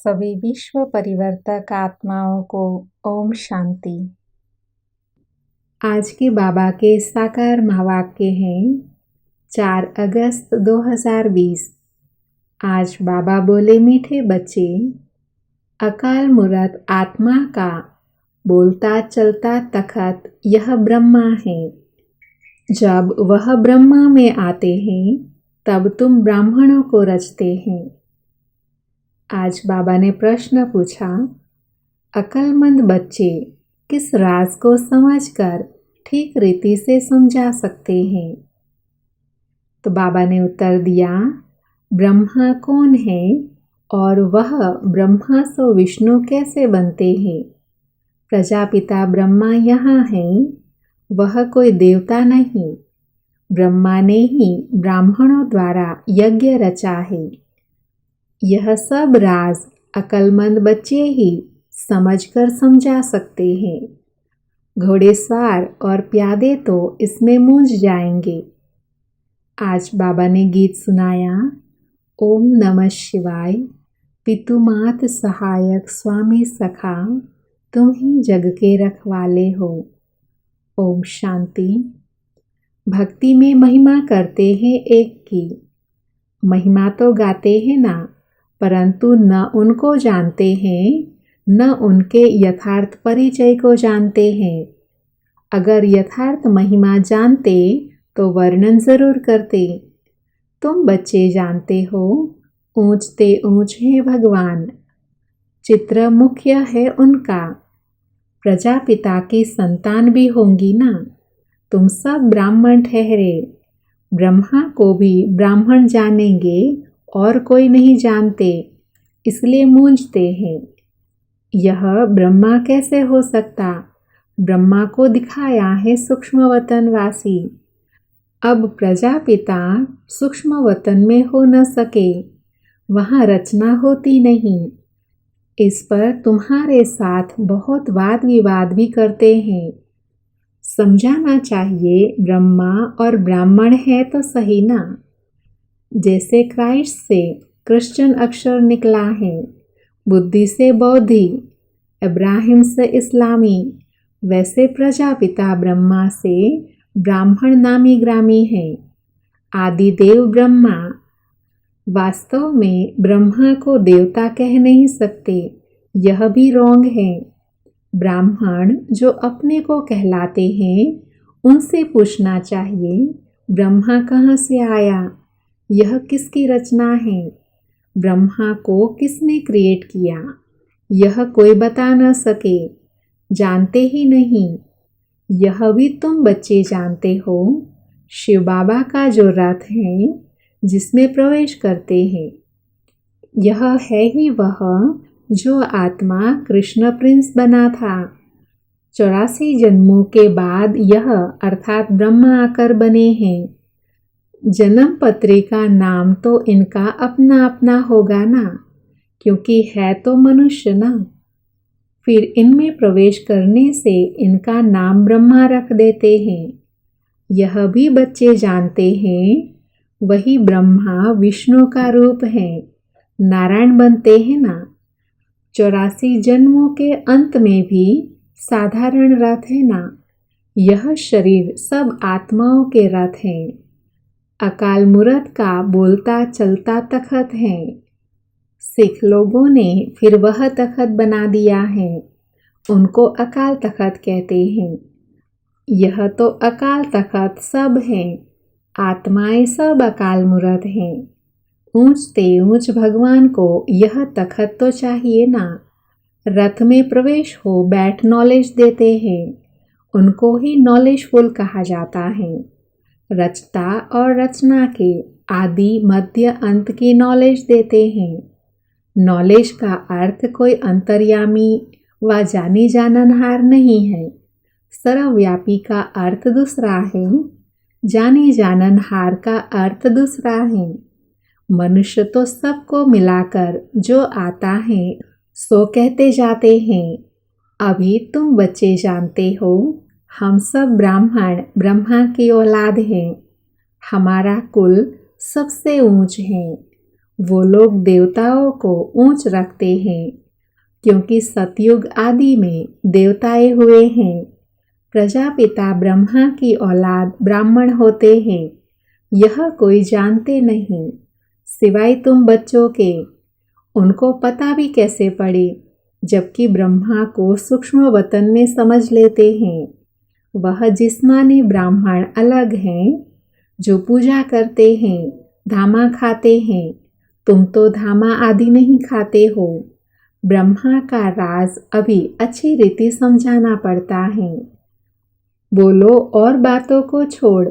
सभी विश्व परिवर्तक आत्माओं को ओम शांति। आज के बाबा के साकार महावाक्य हैं 4 अगस्त 2020। आज बाबा बोले, मीठे बच्चे, अकाल मूर्त आत्मा का बोलता चलता तखत यह ब्रह्मा है। जब वह ब्रह्मा में आते हैं तब तुम ब्राह्मणों को रचते हैं। आज बाबा ने प्रश्न पूछा, अक्लमंद बच्चे किस राज को समझकर ठीक रीति से समझा सकते हैं? तो बाबा ने उत्तर दिया, ब्रह्मा कौन है और वह ब्रह्मा से विष्णु कैसे बनते हैं? प्रजापिता ब्रह्मा यहाँ है, वह कोई देवता नहीं। ब्रह्मा ने ही ब्राह्मणों द्वारा यज्ञ रचा है। यह सब राज अक्लमंद बच्चे ही समझकर समझा सकते हैं। घोड़ेसवार और प्यादे तो इसमें मूंझ जाएंगे। आज बाबा ने गीत सुनाया, ओम नमः शिवाय, पितुमात सहायक स्वामी सखा, तुम ही जग के रखवाले हो। ओम शांति। भक्ति में महिमा करते हैं एक की। महिमा तो गाते हैं ना, परंतु न उनको जानते हैं, न उनके यथार्थ परिचय को जानते हैं। अगर यथार्थ महिमा जानते तो वर्णन जरूर करते। तुम बच्चे जानते हो, ऊंचते ऊंच है भगवान, चित्र मुख्य है उनका। प्रजापिता की संतान भी होंगी ना। तुम सब ब्राह्मण ठहरे। ब्रह्मा को भी ब्राह्मण जानेंगे और कोई नहीं जानते, इसलिए मूंझते हैं। यह ब्रह्मा कैसे हो सकता? ब्रह्मा को दिखाया है सूक्ष्म वतनवासी। अब प्रजापिता सूक्ष्म वतन में हो न सके, वहाँ रचना होती नहीं। इस पर तुम्हारे साथ बहुत वाद विवाद भी करते हैं। समझाना चाहिए, ब्रह्मा और ब्राह्मण है तो सही ना। जैसे क्राइस्ट से क्रिश्चियन अक्षर निकला है, बुद्धि से बौद्धि, इब्राहिम से इस्लामी, वैसे प्रजापिता ब्रह्मा से ब्राह्मण नामी ग्रामी है। आदिदेव ब्रह्मा। वास्तव में ब्रह्मा को देवता कह नहीं सकते, यह भी रोंग है। ब्राह्मण जो अपने को कहलाते हैं, उनसे पूछना चाहिए, ब्रह्मा कहाँ से आया? यह किसकी रचना है? ब्रह्मा को किसने क्रिएट किया? यह कोई बता न सके, जानते ही नहीं। यह भी तुम बच्चे जानते हो। शिव बाबा का जो रथ है, जिसमें प्रवेश करते हैं, यह है ही वह जो आत्मा कृष्ण प्रिंस बना था। 84 जन्मों के बाद यह अर्थात ब्रह्मा आकर बने हैं। जन्म पत्रिका नाम तो इनका अपना अपना होगा ना, क्योंकि है तो मनुष्य ना। फिर इनमें प्रवेश करने से इनका नाम ब्रह्मा रख देते हैं। यह भी बच्चे जानते हैं, वही ब्रह्मा विष्णु का रूप है, नारायण बनते हैं ना। 84 जन्मों के अंत में भी साधारण रथ है ना। यह शरीर सब आत्माओं के रथ हैं। अकाल मूर्त का बोलता चलता तखत है। सिख लोगों ने फिर वह तखत बना दिया है, उनको अकाल तखत कहते हैं। यह तो अकाल तखत सब है, आत्माएं सब अकाल मूर्त हैं। ऊंचते ऊंच भगवान को यह तखत तो चाहिए ना। रथ में प्रवेश हो बैठ नॉलेज देते हैं, उनको ही नॉलेजफुल कहा जाता है। रचता और रचना के आदि मध्य अंत की नॉलेज देते हैं। नॉलेज का अर्थ कोई अंतर्यामी व जानी जाननहार नहीं है। सर्वव्यापी का अर्थ दूसरा है, जानी जाननहार का अर्थ दूसरा है। मनुष्य तो सबको मिलाकर जो आता है सो कहते जाते हैं। अभी तुम बच्चे जानते हो, हम सब ब्राह्मण ब्रह्मा की औलाद हैं। हमारा कुल सबसे ऊंच है। वो लोग देवताओं को ऊंच रखते हैं क्योंकि सतयुग आदि में देवताए हुए हैं। प्रजापिता ब्रह्मा की औलाद ब्राह्मण होते हैं, यह कोई जानते नहीं सिवाय तुम बच्चों के। उनको पता भी कैसे पड़े, जबकि ब्रह्मा को सूक्ष्म वतन में समझ लेते हैं। वह जिस्मानी ब्राह्मण अलग हैं जो पूजा करते हैं, धामा खाते हैं। तुम तो धामा आदि नहीं खाते हो। ब्रह्मा का राज अभी अच्छी रीति समझाना पड़ता है। बोलो और बातों को छोड़,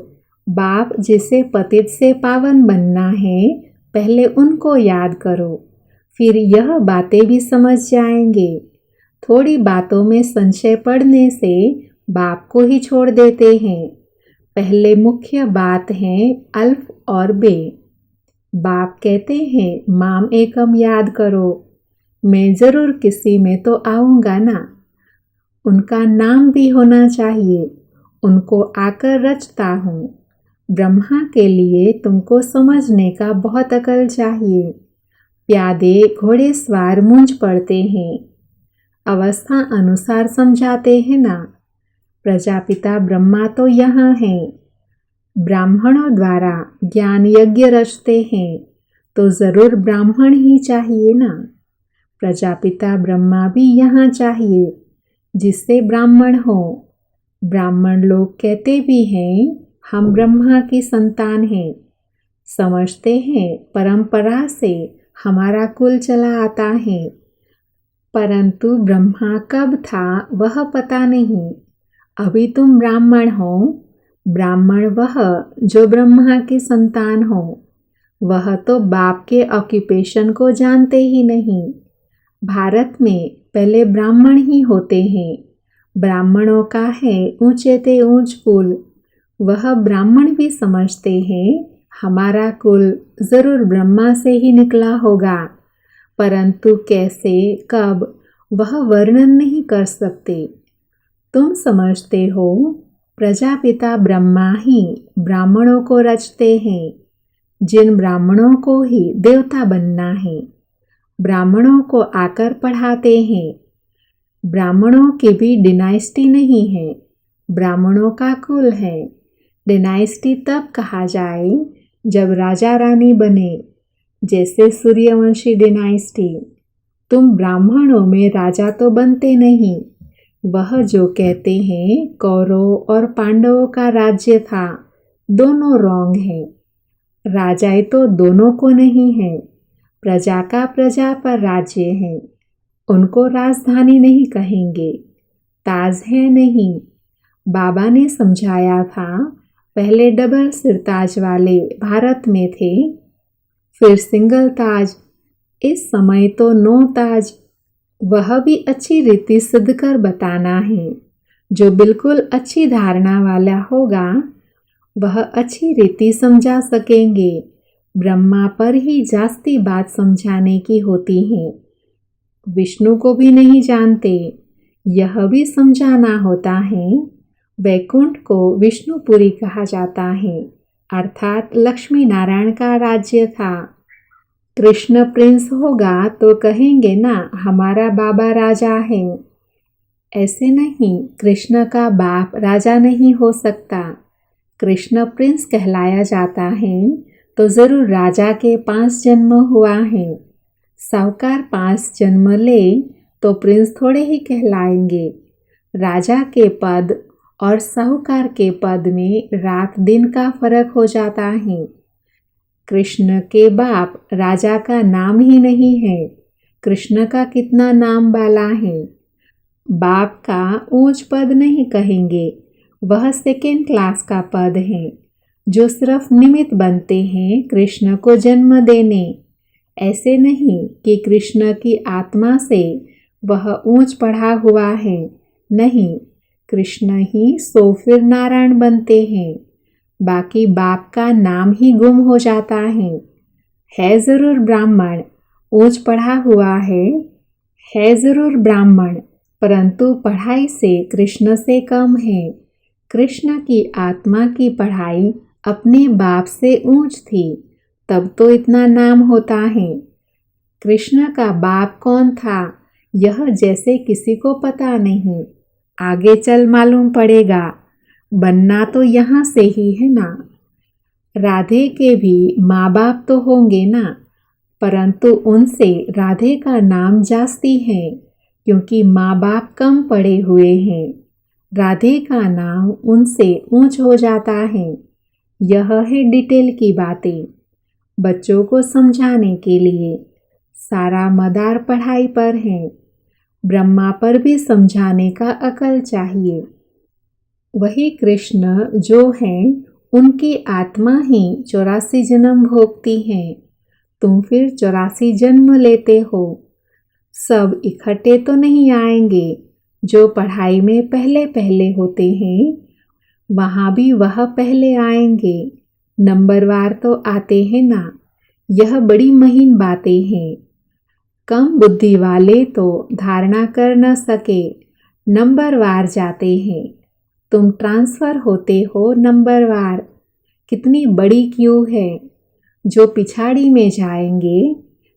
बाप जिसे पतित से पावन बनना है पहले उनको याद करो, फिर यह बातें भी समझ जाएंगे। थोड़ी बातों में संशय पड़ने से बाप को ही छोड़ देते हैं। पहले मुख्य बात है अल्फ और बे। बाप कहते हैं माम एकम याद करो, मैं जरूर किसी में तो आऊँगा ना। उनका नाम भी होना चाहिए, उनको आकर रचता हूँ। ब्रह्मा के लिए तुमको समझने का बहुत अकल चाहिए। प्यादे घोड़े सवार मूंझ पड़ते हैं, अवस्था अनुसार समझाते हैं ना। प्रजापिता ब्रह्मा तो यहाँ हैं, ब्राह्मणों द्वारा ज्ञान यज्ञ रचते हैं, तो जरूर ब्राह्मण ही चाहिए ना। प्रजापिता ब्रह्मा भी यहाँ चाहिए जिससे ब्राह्मण हो। ब्राह्मण लोग कहते भी हैं हम ब्रह्मा की संतान हैं, समझते हैं परंपरा से हमारा कुल चला आता है, परंतु ब्रह्मा कब था वह पता नहीं। अभी तुम ब्राह्मण हो, ब्राह्मण वह जो ब्रह्मा की संतान हो। वह तो बाप के ऑक्यूपेशन को जानते ही नहीं। भारत में पहले ब्राह्मण ही होते हैं। ब्राह्मणों का है ऊंचे ते ऊंच कुल। वह ब्राह्मण भी समझते हैं हमारा कुल जरूर ब्रह्मा से ही निकला होगा, परंतु कैसे कब वह वर्णन नहीं कर सकते। तुम समझते हो प्रजापिता ब्रह्मा ही ब्राह्मणों को रचते हैं, जिन ब्राह्मणों को ही देवता बनना है। ब्राह्मणों को आकर पढ़ाते हैं। ब्राह्मणों की भी डिनाइस्टी नहीं है, ब्राह्मणों का कुल है। डिनाइस्टी तब कहा जाए जब राजा रानी बने, जैसे सूर्यवंशी डिनाइस्टी। तुम ब्राह्मणों में राजा तो बनते नहीं। वह जो कहते हैं कौरवों और पांडवों का राज्य था, दोनों रॉन्ग है। राजाए तो दोनों को नहीं है, प्रजा का प्रजा पर राज्य है। उनको राजधानी नहीं कहेंगे, ताज है नहीं। बाबा ने समझाया था पहले डबल सिरताज वाले भारत में थे, फिर सिंगल ताज, इस समय तो 9 ताज। वह भी अच्छी रीति सिद्ध कर बताना है। जो बिल्कुल अच्छी धारणा वाला होगा वह अच्छी रीति समझा सकेंगे। ब्रह्मा पर ही जास्ती बात समझाने की होती है, विष्णु को भी नहीं जानते, यह भी समझाना होता है। वैकुंठ को विष्णुपुरी कहा जाता है, अर्थात लक्ष्मी नारायण का राज्य था। कृष्ण प्रिंस होगा तो कहेंगे ना हमारा बाबा राजा है। ऐसे नहीं, कृष्ण का बाप राजा नहीं हो सकता। कृष्ण प्रिंस कहलाया जाता है तो जरूर राजा के 5 जन्म हुआ है। साहूकार 5 जन्म ले तो प्रिंस थोड़े ही कहलाएंगे। राजा के पद और साहूकार के पद में रात दिन का फर्क हो जाता है। कृष्ण के बाप राजा का नाम ही नहीं है, कृष्ण का कितना नाम वाला है। बाप का ऊंच पद नहीं कहेंगे, वह सेकेंड क्लास का पद है, जो सिर्फ निमित्त बनते हैं कृष्ण को जन्म देने। ऐसे नहीं कि कृष्ण की आत्मा से वह ऊंच पढ़ा हुआ है, नहीं, कृष्ण ही सो फिर नारायण बनते हैं। बाकी बाप का नाम ही गुम हो जाता है जरूर ब्राह्मण, ऊंच पढ़ा हुआ है जरूर ब्राह्मण, परंतु पढ़ाई से कृष्ण से कम है। कृष्ण की आत्मा की पढ़ाई अपने बाप से ऊंच थी, तब तो इतना नाम होता है। कृष्ण का बाप कौन था यह जैसे किसी को पता नहीं, आगे चल मालूम पड़ेगा। बनना तो यहाँ से ही है ना। राधे के भी माँ बाप तो होंगे ना, परंतु उनसे राधे का नाम जास्ती है क्योंकि माँ बाप कम पड़े हुए हैं। राधे का नाम उनसे ऊंच हो जाता है। यह है डिटेल की बातें बच्चों को समझाने के लिए। सारा मदार पढ़ाई पर है। ब्रह्मा पर भी समझाने का अकल चाहिए। वही कृष्ण जो हैं उनकी आत्मा ही 84 जन्म भोगती है। तुम फिर 84 जन्म लेते हो। सब इकट्ठे तो नहीं आएंगे। जो पढ़ाई में पहले पहले होते हैं वहाँ भी वह पहले आएंगे। नंबरवार तो आते हैं ना। यह बड़ी महीन बातें हैं। कम बुद्धि वाले तो धारणा कर न सके, नंबरवार जाते हैं। तुम ट्रांसफर होते हो नंबरवार। कितनी बड़ी क्यू है। जो पिछाड़ी में जाएंगे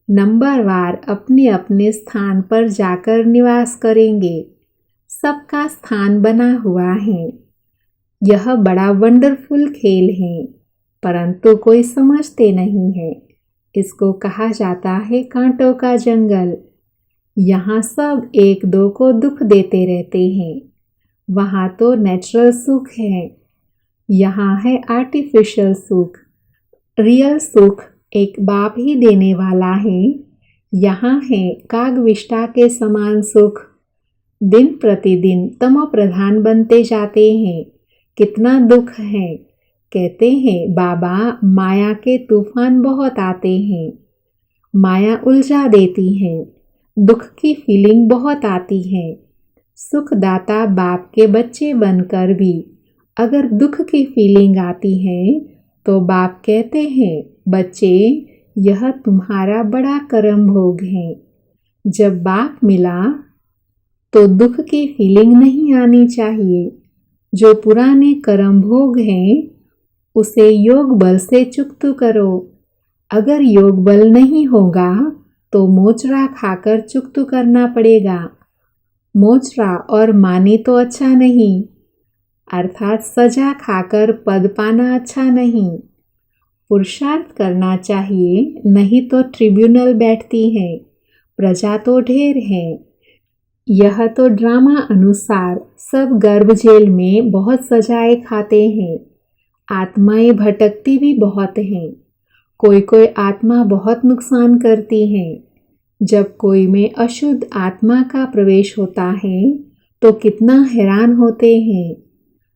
नंबरवार अपने अपने स्थान पर जाकर निवास करेंगे। सबका स्थान बना हुआ है। यह बड़ा वंडरफुल खेल है, परंतु कोई समझते नहीं है। इसको कहा जाता है कांटों का जंगल। यहाँ सब एक दो को दुख देते रहते हैं। वहाँ तो नेचुरल सुख है, यहाँ है आर्टिफिशियल सुख। रियल सुख एक बाप ही देने वाला है। यहाँ है कागविष्टा के समान सुख। दिन प्रतिदिन तमो प्रधान बनते जाते हैं। कितना दुख है। कहते हैं बाबा माया के तूफान बहुत आते हैं, माया उलझा देती है, दुख की फीलिंग बहुत आती है। सुखदाता बाप के बच्चे बनकर भी अगर दुख की फीलिंग आती है तो बाप कहते हैं बच्चे यह तुम्हारा बड़ा कर्म भोग है। जब बाप मिला तो दुख की फीलिंग नहीं आनी चाहिए। जो पुराने कर्म भोग हैं उसे योग बल से चुकतू करो। अगर योग बल नहीं होगा तो मोचरा खाकर चुकतू करना पड़ेगा। मोचरा और मानी तो अच्छा नहीं, अर्थात सजा खाकर पद पाना अच्छा नहीं। पुरुषार्थ करना चाहिए, नहीं तो ट्रिब्यूनल बैठती है। प्रजा तो ढेर है। यह तो ड्रामा अनुसार सब गर्भ जेल में बहुत सजाएं खाते हैं। आत्माएं भटकती भी बहुत हैं। कोई कोई आत्मा बहुत नुकसान करती है। जब कोई में अशुद्ध आत्मा का प्रवेश होता है तो कितना हैरान होते हैं।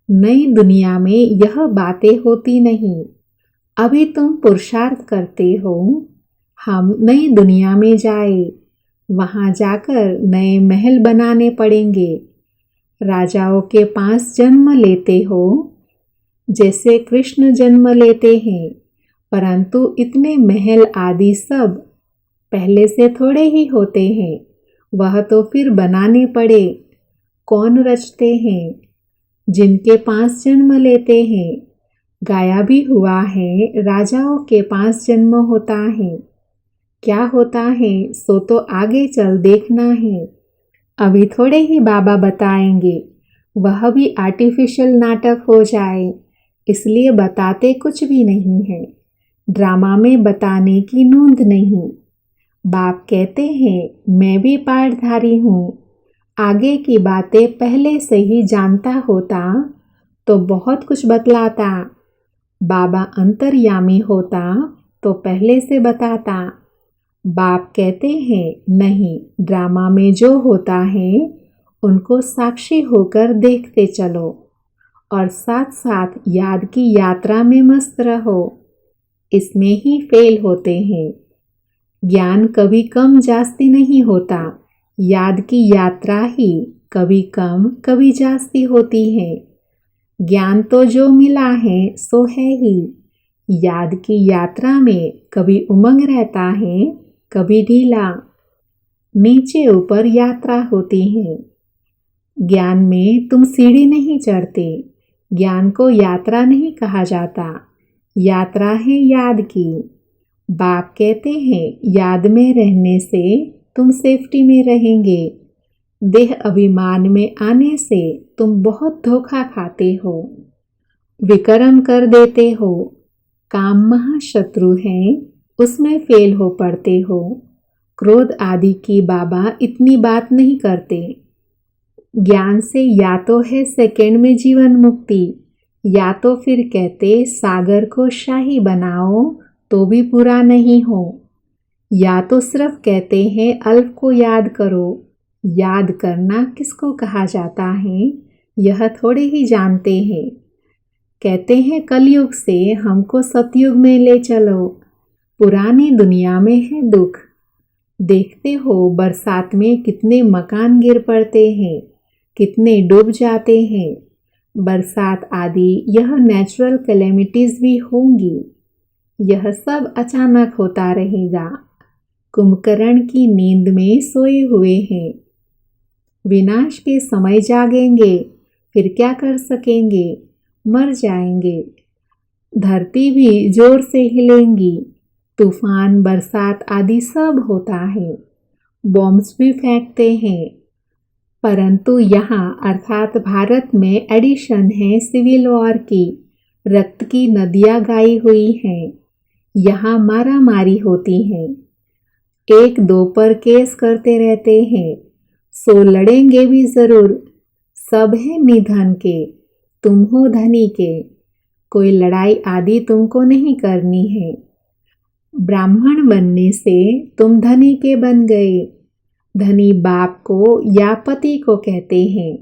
नई दुनिया में यह बातें होती नहीं। अभी तुम पुरुषार्थ करते हो। हम नई दुनिया में जाए, वहाँ जाकर नए महल बनाने पड़ेंगे। राजाओं के पास जन्म लेते हो जैसे कृष्ण जन्म लेते हैं, परंतु इतने महल आदि सब पहले से थोड़े ही होते हैं। वह तो फिर बनाने पड़े। कौन रचते हैं? जिनके पास जन्म लेते हैं। गाया भी हुआ है राजाओं के पास जन्म होता है। क्या होता है सो तो आगे चल देखना है। अभी थोड़े ही बाबा बताएंगे। वह भी आर्टिफिशियल नाटक हो जाए, इसलिए बताते कुछ भी नहीं है। ड्रामा में बताने की नोंद नहीं। बाप कहते हैं मैं भी पाठधारी हूँ। आगे की बातें पहले से ही जानता होता तो बहुत कुछ बतलाता। बाबा अंतर्यामी होता तो पहले से बताता। बाप कहते हैं नहीं, ड्रामा में जो होता है उनको साक्षी होकर देखते चलो और साथ साथ याद की यात्रा में मस्त रहो। इसमें ही फेल होते हैं। ज्ञान कभी कम जास्ती नहीं होता। याद की यात्रा ही कभी कम कभी जास्ती होती है। ज्ञान तो जो मिला है सो है ही। याद की यात्रा में कभी उमंग रहता है, कभी ढीला। नीचे ऊपर यात्रा होती है। ज्ञान में तुम सीढ़ी नहीं चढ़ते। ज्ञान को यात्रा नहीं कहा जाता। यात्रा है याद की। बाप कहते हैं याद में रहने से तुम सेफ्टी में रहेंगे। देह अभिमान में आने से तुम बहुत धोखा खाते हो, विकर्म कर देते हो, काम महाशत्रु है, उसमें फेल हो पड़ते हो। क्रोध आदि की बाबा इतनी बात नहीं करते। ज्ञान से या तो है सेकंड में जीवन मुक्ति, या तो फिर कहते सागर को शाही बनाओ तो भी पूरा नहीं हो, या तो सिर्फ कहते हैं अल्फ को याद करो। याद करना किसको कहा जाता है यह थोड़े ही जानते हैं। कहते हैं कलयुग से हमको सतयुग में ले चलो, पुरानी दुनिया में है दुख। देखते हो बरसात में कितने मकान गिर पड़ते हैं, कितने डूब जाते हैं। बरसात आदि यह नेचुरल कैलेमिटीज भी होंगी। यह सब अचानक होता रहेगा। कुंभकर्ण की नींद में सोए हुए हैं, विनाश के समय जागेंगे, फिर क्या कर सकेंगे, मर जाएंगे। धरती भी जोर से हिलेंगी, तूफान बरसात आदि सब होता है, बॉम्ब्स भी फेंकते हैं। परंतु यहाँ अर्थात भारत में एडिशन है सिविल वॉर की, रक्त की नदियाँ गाई हुई हैं। यहाँ मारा मारी होती हैं, एक दो पर केस करते रहते हैं, सो लड़ेंगे भी जरूर। सब है निधन के, तुम हो धनी के, कोई लड़ाई आदि तुमको नहीं करनी है। ब्राह्मण बनने से तुम धनी के बन गए। धनी बाप को या पति को कहते हैं।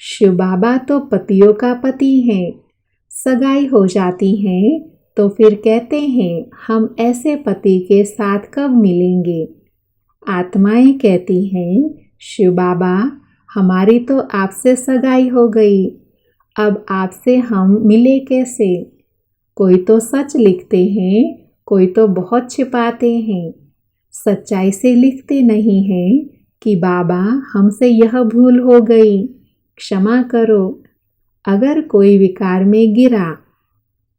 शिव बाबा तो पतियों का पति है। सगाई हो जाती है तो फिर कहते हैं हम ऐसे पति के साथ कब मिलेंगे। आत्माएं कहती हैं शिव बाबा हमारी तो आपसे सगाई हो गई, अब आपसे हम मिले कैसे। कोई तो सच लिखते हैं, कोई तो बहुत छिपाते हैं। सच्चाई से लिखते नहीं हैं कि बाबा हमसे यह भूल हो गई, क्षमा करो। अगर कोई विकार में गिरा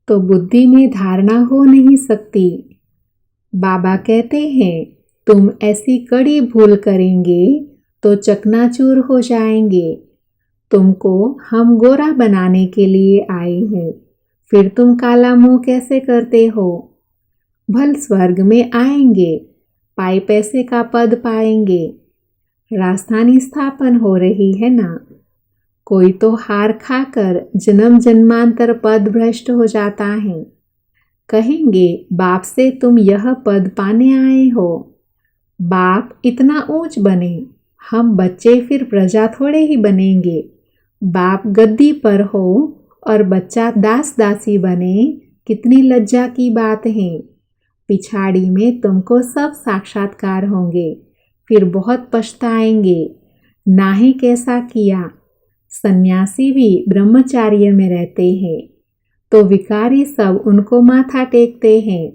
तो बुद्धि में धारणा हो नहीं सकती। बाबा कहते हैं तुम ऐसी कड़ी भूल करेंगे तो चकनाचूर हो जाएंगे। तुमको हम गोरा बनाने के लिए आए हैं, फिर तुम काला मुंह कैसे करते हो। भल स्वर्ग में आएंगे, पाए पैसे का पद पाएंगे। राजधानी स्थापन हो रही है ना। कोई तो हार खाकर जन्म जन्मांतर पद भ्रष्ट हो जाता है। कहेंगे बाप से तुम यह पद पाने आए हो। बाप इतना ऊंच बने, हम बच्चे फिर प्रजा थोड़े ही बनेंगे। बाप गद्दी पर हो और बच्चा दास दासी बने, कितनी लज्जा की बात है। पिछाड़ी में तुमको सब साक्षात्कार होंगे, फिर बहुत पछताएंगे, ना ही कैसा किया। सन्यासी भी ब्रह्मचार्य में रहते हैं तो विकारी सब उनको माथा टेकते हैं।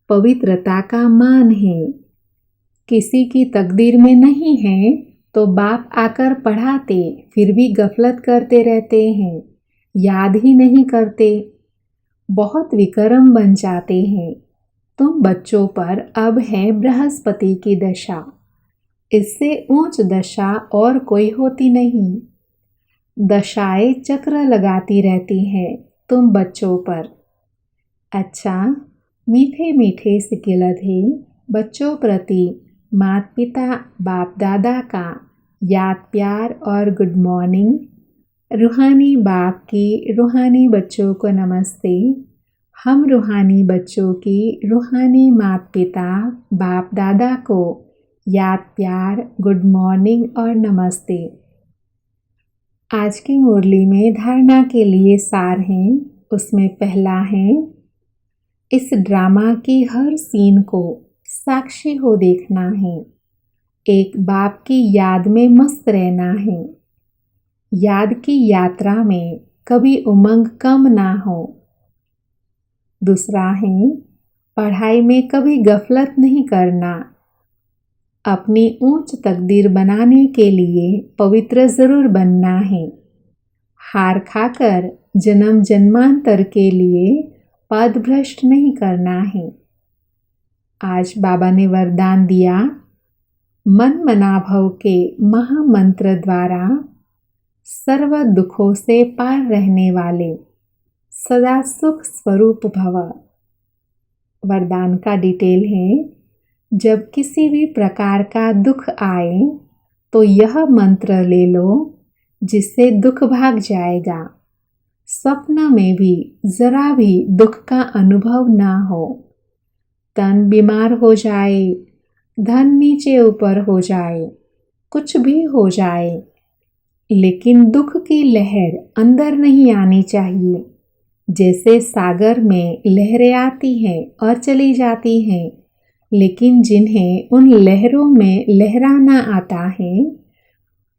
पवित्रता का मान है। किसी की तकदीर में नहीं है तो बाप आकर पढ़ाते, फिर भी गफलत करते रहते हैं, याद ही नहीं करते, बहुत विकर्म बन जाते हैं। तुम बच्चों पर अब है बृहस्पति की दशा, इससे ऊंच दशा और कोई होती नहीं। दशाएं चक्र लगाती रहती हैं तुम बच्चों पर। अच्छा, मीठे मीठे सिकिलधे बच्चों प्रति माता पिता बाप दादा का याद प्यार और गुड मॉर्निंग। रूहानी बाप की रूहानी बच्चों को नमस्ते। हम रूहानी बच्चों की रूहानी माता पिता बाप दादा को याद प्यार गुड मॉर्निंग और नमस्ते। आज की मुरली में धारणा के लिए सार हैं। उसमें पहला है, इस ड्रामा की हर सीन को साक्षी हो देखना है। एक बाप की याद में मस्त रहना है। याद की यात्रा में कभी उमंग कम ना हो। दूसरा है, पढ़ाई में कभी गफलत नहीं करना। अपनी ऊंच तकदीर बनाने के लिए पवित्र जरूर बनना है। हार खाकर जन्म जन्मांतर के लिए पद भ्रष्ट नहीं करना है। आज बाबा ने वरदान दिया, मन मनाभव के महामंत्र द्वारा सर्व दुखों से पार रहने वाले सदा सुख स्वरूप भव। वरदान का डिटेल है, जब किसी भी प्रकार का दुख आए तो यह मंत्र ले लो, जिससे दुख भाग जाएगा। स्वप्न में भी जरा भी दुख का अनुभव ना हो। तन बीमार हो जाए, धन नीचे ऊपर हो जाए, कुछ भी हो जाए, लेकिन दुख की लहर अंदर नहीं आनी चाहिए। जैसे सागर में लहरें आती हैं और चली जाती हैं, लेकिन जिन्हें उन लहरों में लहराना आता है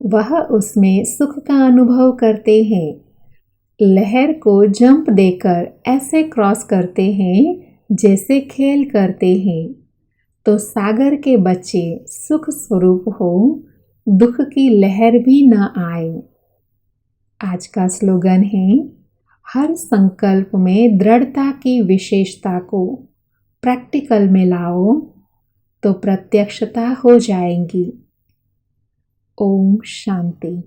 वह उसमें सुख का अनुभव करते हैं। लहर को जंप देकर ऐसे क्रॉस करते हैं जैसे खेल करते हैं। तो सागर के बच्चे सुख स्वरूप हो, दुख की लहर भी न आए। आज का स्लोगन है, हर संकल्प में दृढ़ता की विशेषता को प्रैक्टिकल में लाओ तो प्रत्यक्षता हो जाएगी। ओम शांति।